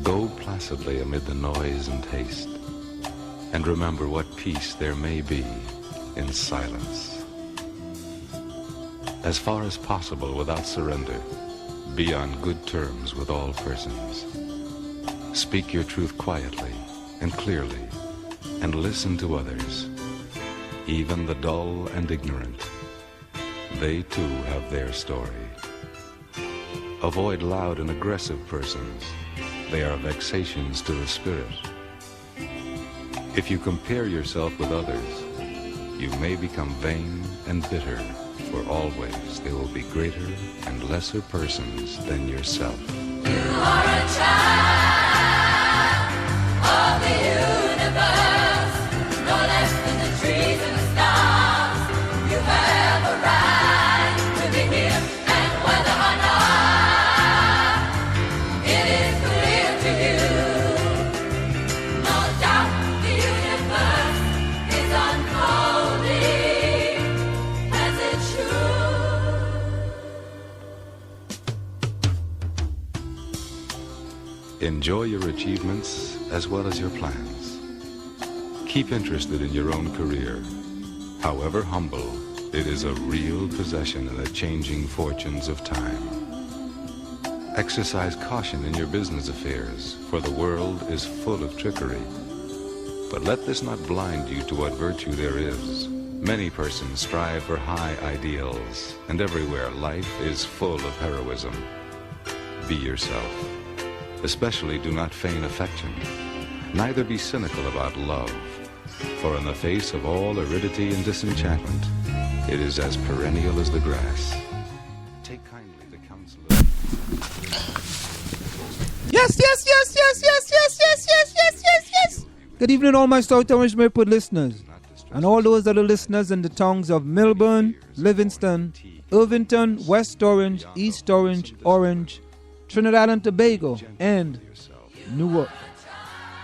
Go placidly amid the noise and haste, and remember what peace there may be in silence. As far as possible without surrender, be on good terms with all persons. Speak your truth quietly and clearly, and listen to others, even the dull and ignorant. They too have their story. Avoid loud and aggressive persons. They are vexations to the spirit. If you compare yourself with others, you may become vain and bitter, for always there will be greater and lesser persons than yourself. You are a child of the universe, no less than the trees and the stars. You have a right to be here, and whether or not it is clear to you, no doubt the universe is unfolding as it should. Enjoy your achievements as well as your plans. Keep interested in your own career. However humble, it is a real possession in the changing fortunes of time. Exercise caution in your business affairs, for the world is full of trickery. But let this not blind you to what virtue there is. Many persons strive for high ideals, and everywhere life is full of heroism. Be yourself. Especially do not feign affection. Neither be cynical about love, for in the face of all aridity and disenchantment, it is as perennial as the grass. Take kindly to counsel of... Yes. Good evening, all my South Orange Mayport listeners, and all those other listeners in the towns of Melbourne, Livingston, Irvington, West Orange, East Orange, Orange, Trinidad and Tobago, and Newark.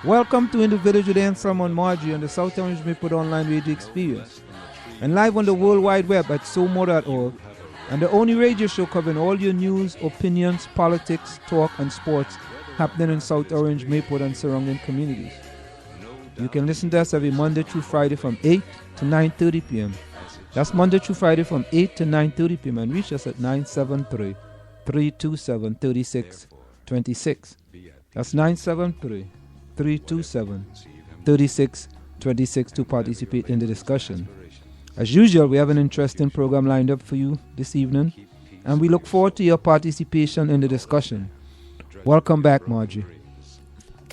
Welcome to In the Village with Anselm Marjorie on the South Orange Mayport Online Radio Experience, and live on the World Wide Web at somo.org, and the only radio show covering all your news, opinions, politics, talk, and sports happening in South Orange, Mayport, and surrounding communities. You can listen to us every Monday through Friday from 8 to 9:30 p.m. That's Monday through Friday from 8 to 9:30 p.m. and reach us at 973-327-3626. That's 973-327-3626 to participate in the discussion. As usual, we have an interesting program lined up for you this evening, and we look forward to your participation in the discussion. Welcome back, Marjorie.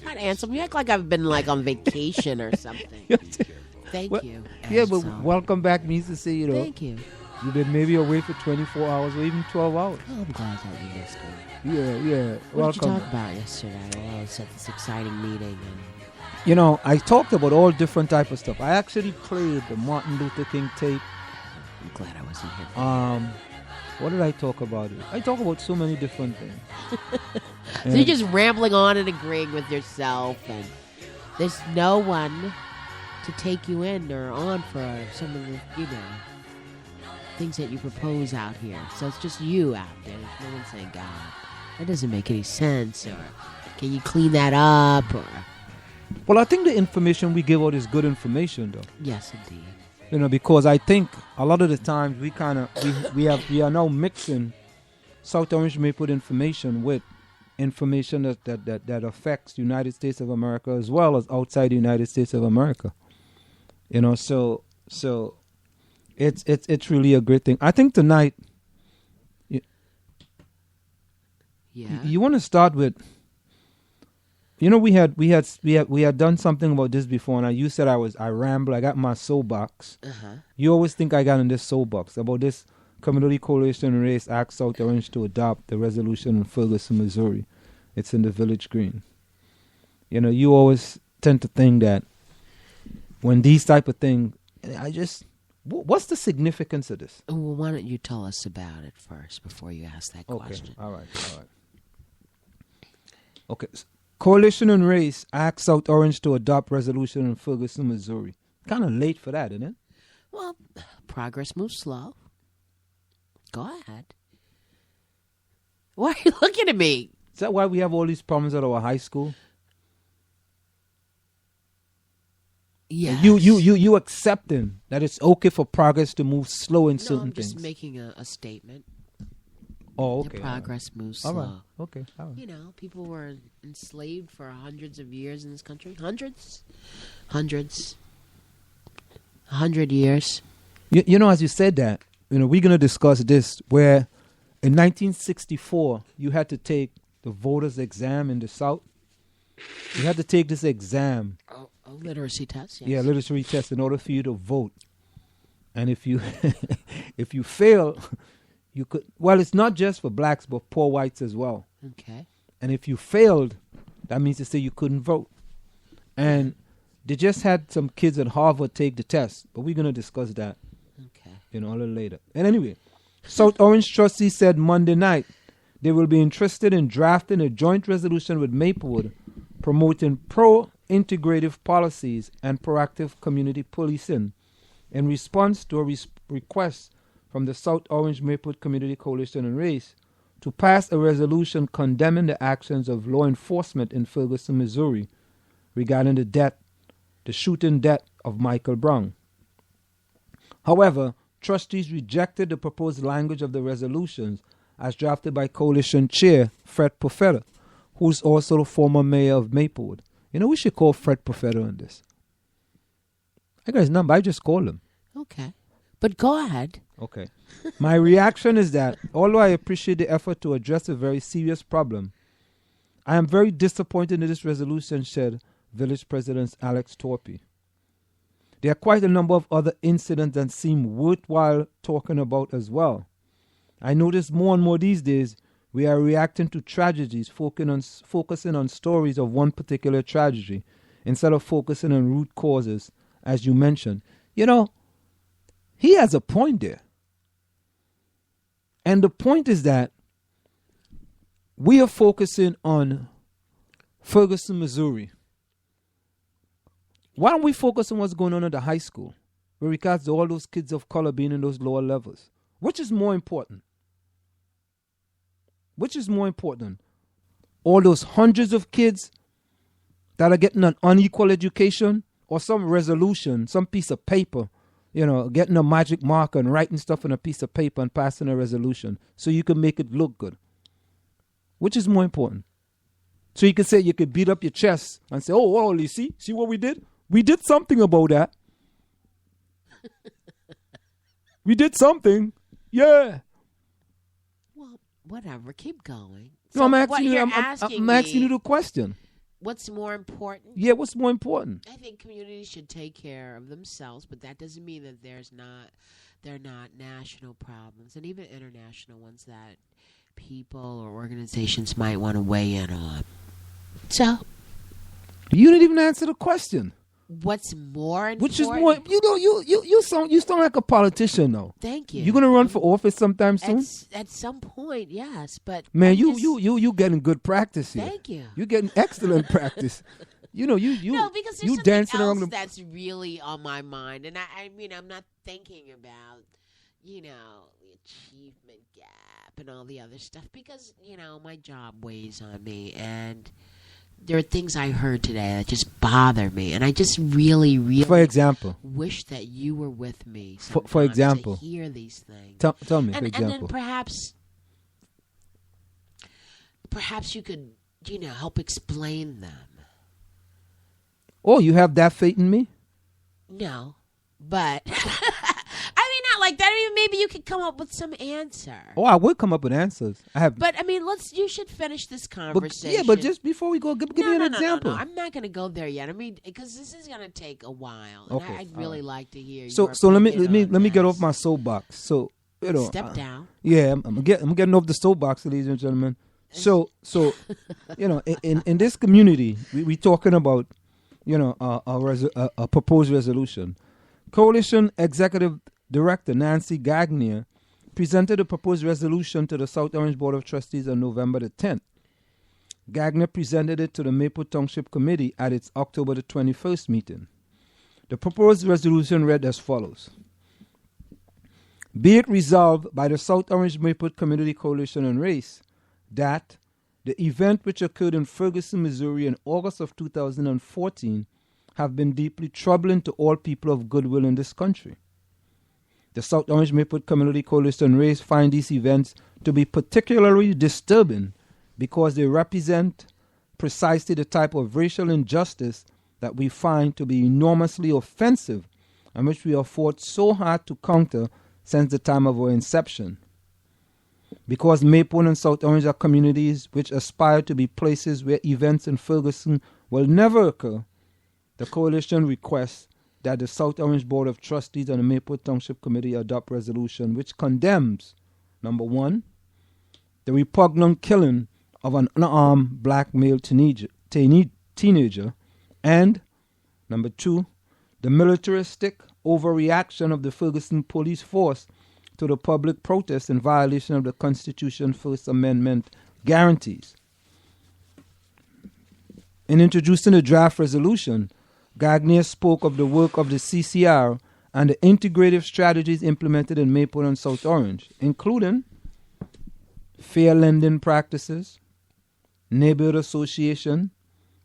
God, Anselm, you act like I've been on vacation or something. Thank you. Yeah, but welcome back means to say, Thank you. You've been maybe away for 24 hours or even 12 hours. Oh, I'm glad that you missed me. Yeah. What did you talk about yesterday? Well, I was at this exciting meeting. I talked about all different type of stuff. I actually played the Martin Luther King tape. I'm glad I wasn't here. What did I talk about? I talk about so many different things. So you're just rambling on and agreeing with yourself, and there's no one to take you in or on for some of the, things that you propose out here. So it's just you out there. There's no one saying, God, that doesn't make any sense, or can you clean that up, or... Well, I think the information we give out is good information, though. Yes, indeed. Because I think a lot of the times we are now mixing South Orange Mayport information with information that affects the United States of America as well as outside the United States of America. So it's really a great thing. I think tonight, you want to start with. We had done something about this before, and you said I ramble. I got my soapbox. You always think I got in this soapbox about this Community Coalition Race asked South Orange to adopt the resolution in Ferguson, Missouri. It's in the Village Green. You always tend to think that when these type of things, what's the significance of this? Well, why don't you tell us about it first before you ask that question? All right. Okay. Coalition and Race asked South Orange to adopt resolution in Ferguson, Missouri. Kind of late for that, isn't it? Well, progress moves slow. Go ahead. Why are you looking at me? Is that why we have all these problems at our high school? Yeah. You accepting that it's okay for progress to move slow in No, certain I'm just things. making a statement. Oh, okay. The progress moves All slow. right. Okay. All right. You know, people were enslaved for hundreds of years in this country. Hundreds. 100 years. You know, as you said that, you know, we're going to discuss this where in 1964, you had to take the voters exam in the South. You had to take this exam. A literacy test, yes. Yeah, literacy test in order for you to vote. And if you if you fail, you could, well, it's not just for blacks, but poor whites as well. Okay. And if you failed, that means to say you couldn't vote. And they just had some kids at Harvard take the test, but we're going to discuss that, Okay. you know, a little later. And anyway, South Orange trustees said Monday night they will be interested in drafting a joint resolution with Maplewood promoting pro-integrative policies and proactive community policing in response to a request from the South Orange Maplewood Community Coalition and Race to pass a resolution condemning the actions of law enforcement in Ferguson, Missouri regarding the shooting death of Michael Brown. However, trustees rejected the proposed language of the resolutions as drafted by Coalition Chair Fred Profeta, who's also the former mayor of Maplewood. You know, we should call Fred Profeta on this. I got his number. I just called him. Okay. But go ahead. Okay. My reaction is that, although I appreciate the effort to address a very serious problem, I am very disappointed in this resolution, said Village President Alex Torpy. There are quite a number of other incidents that seem worthwhile talking about as well. I notice more and more these days we are reacting to tragedies, focusing on stories of one particular tragedy instead of focusing on root causes, as you mentioned. You know, he has a point there. And the point is that we are focusing on Ferguson, Missouri. Why don't we focus on what's going on at the high school with regards to all those kids of color being in those lower levels? Which is more important? Which is more important? All those hundreds of kids that are getting an unequal education, or some resolution, some piece of paper, you know, getting a magic marker and writing stuff on a piece of paper and passing a resolution so you can make it look good? Which is more important? So you can say, you could beat up your chest and say, oh, well, you see what we did? We did something about that. We did something. Yeah. Well, whatever. Keep going. No, So I'm what asking you. you're I'm asking asking me, you the question. what's more important? Yeah, what's more important? I think communities should take care of themselves, but that doesn't mean that they're not national problems and even international ones that people or organizations might want to weigh in on. So, You didn't even answer the question. what's more important? Which is more? You know, you sound like a politician though. Thank you. You gonna run for office sometime soon? At some point, yes, but Man, I'm you just- getting good practice here. Thank you. You're getting excellent practice. You know, you No, because there's you something dancing else around the. that's really on my mind, and I mean, I'm not thinking about, the achievement gap and all the other stuff because my job weighs on me, and there are things I heard today that just bother me, and I just really, really For example, wish that you were with me. For sometimes example. to hear these things. tell me, for And then example. perhaps you could, help explain them. Oh, you have that faith in me? No, but I mean, not like that. I mean, maybe you could come up with some answer. Oh, I would come up with answers. I have. But I mean, you should finish this conversation. But just before we go, give me an example. No. I'm not going to go there yet. I mean, because this is going to take a while, and Okay, I'd really like to hear. So your let me opinion on get this. off my soapbox. So Step down. Yeah, I'm getting off the soapbox, ladies and gentlemen. So in this community, we talking about a proposed resolution. Coalition Executive Director Nancy Gagnier presented a proposed resolution to the South Orange Board of Trustees on November the 10th. Gagnier presented it to the Maple Township Committee at its October the 21st meeting. The proposed resolution read as follows. Be it resolved by the South Orange Maplewood Community Coalition on Race that The event which occurred in Ferguson, Missouri in August of 2014 have been deeply troubling to all people of goodwill in this country. The South Orange Maplewood Community Coalition Race find these events to be particularly disturbing because they represent precisely the type of racial injustice that we find to be enormously offensive and which we have fought so hard to counter since the time of our inception. Because Maplewood and South Orange are communities which aspire to be places where events in Ferguson will never occur, the coalition requests that the South Orange Board of Trustees and the Maplewood Township Committee adopt resolution which condemns, number one, the repugnant killing of an unarmed black male teenager, and, number two, the militaristic overreaction of the Ferguson police force to the public protest in violation of the Constitution First Amendment guarantees. In introducing the draft resolution, Gagnier spoke of the work of the CCR and the integrative strategies implemented in Maplewood and South Orange, including fair lending practices, neighborhood association,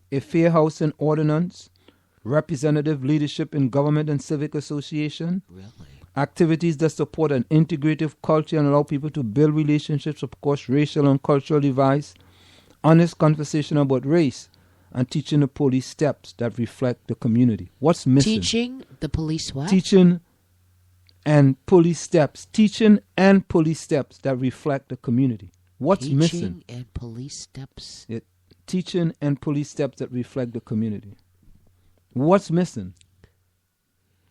a fair housing ordinance, representative leadership in government and civic association, activities that support an integrative culture and allow people to build relationships across racial and cultural divides, honest conversation about race, and teaching the police steps that reflect the community. What's missing? Teaching the police what? Teaching and police steps. Teaching and police steps that reflect the community. What's missing? Teaching and police steps. Teaching and police steps that reflect the community. What's missing?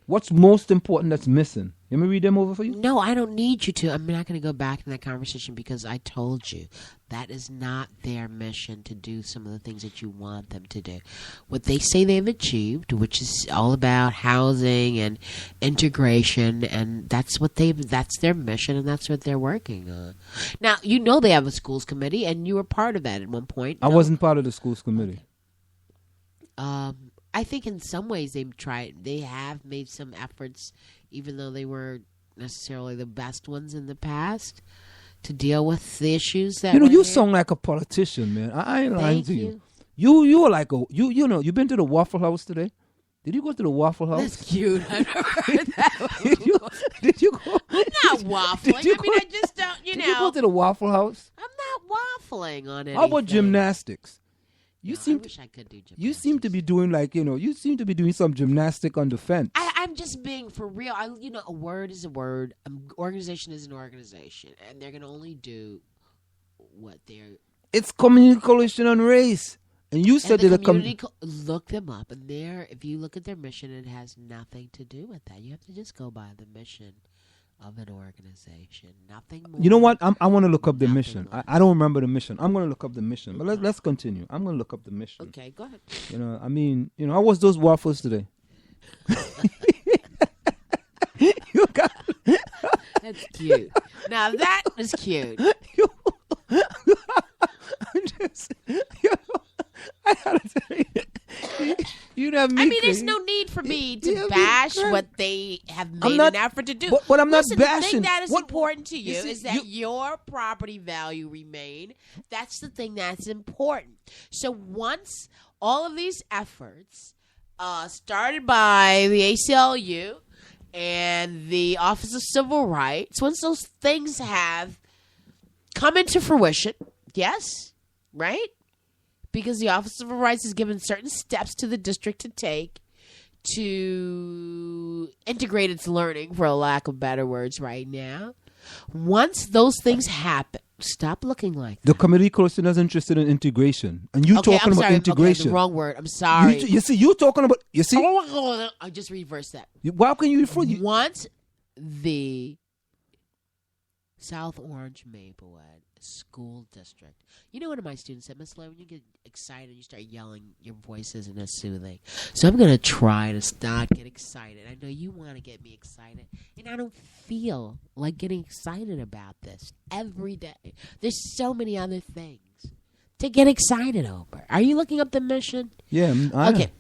What's most important that's missing? Let me read them over for you. No, I don't need you to. I'm not going to go back in that conversation because I told you that is not their mission to do some of the things that you want them to do. What they say they've achieved, which is all about housing and integration, and that's their mission, and that's what they're working on. Now, you know they have a schools committee, and you were part of that at one point. I wasn't part of the schools committee. I think in some ways they have made some efforts, even though they weren't necessarily the best ones in the past, to deal with the issues that you here. sound like a politician, man. I ain't lying to you. You are like you been to the Waffle House today? Did you go to the Waffle House? That's cute. I've never heard that. Did you go? I'm not waffling. I just don't, Did you go to the Waffle House? I'm not waffling on anything. How about gymnastics? I wish I could do gymnastics. You seem to be doing you seem to be doing some gymnastic on the fence. I'm just being for real. A word is a word. Organization is an organization, and they're gonna only do what they're. It's Community Coalition on Race, and you said that the community. Look them up, and if you look at their mission, it has nothing to do with that. You have to just go by the mission of an organization. Nothing more. You know what? I want to look up the mission. More. I don't remember the mission. I'm going to look up the mission. But let's continue. I'm going to look up the mission. Okay, go ahead. How was those waffles today? You got That's cute. Now that is cute. I gotta tell you. There's no need for me to bash what they have made an effort to do. But I'm not Listen, bashing. The thing that is important to you is is that your property value remain. That's the thing that's important. So once all of these efforts started by the ACLU and the Office of Civil Rights, once those things have come into fruition, yes, right? Because the Office of Civil Rights has given certain steps to the district to take to integrate its learning, for a lack of better words right now. Once those things happen, stop looking like that. The community coalition is interested in integration. And you talking about integration. Okay, the wrong word. I'm sorry. You see, you talking about, you see. I just reversed that. Why can you refer? Once the South Orange Maplewood School District. One of my students said, Miss Lowe, when you get excited, you start yelling, your voice isn't as soothing. So I'm going to try to not get excited. I know you want to get me excited, and I don't feel like getting excited about this every day. There's so many other things to get excited over. Are you looking up the mission? Yeah, I okay.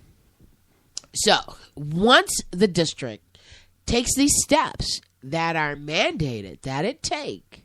So once the district takes these steps that are mandated that it take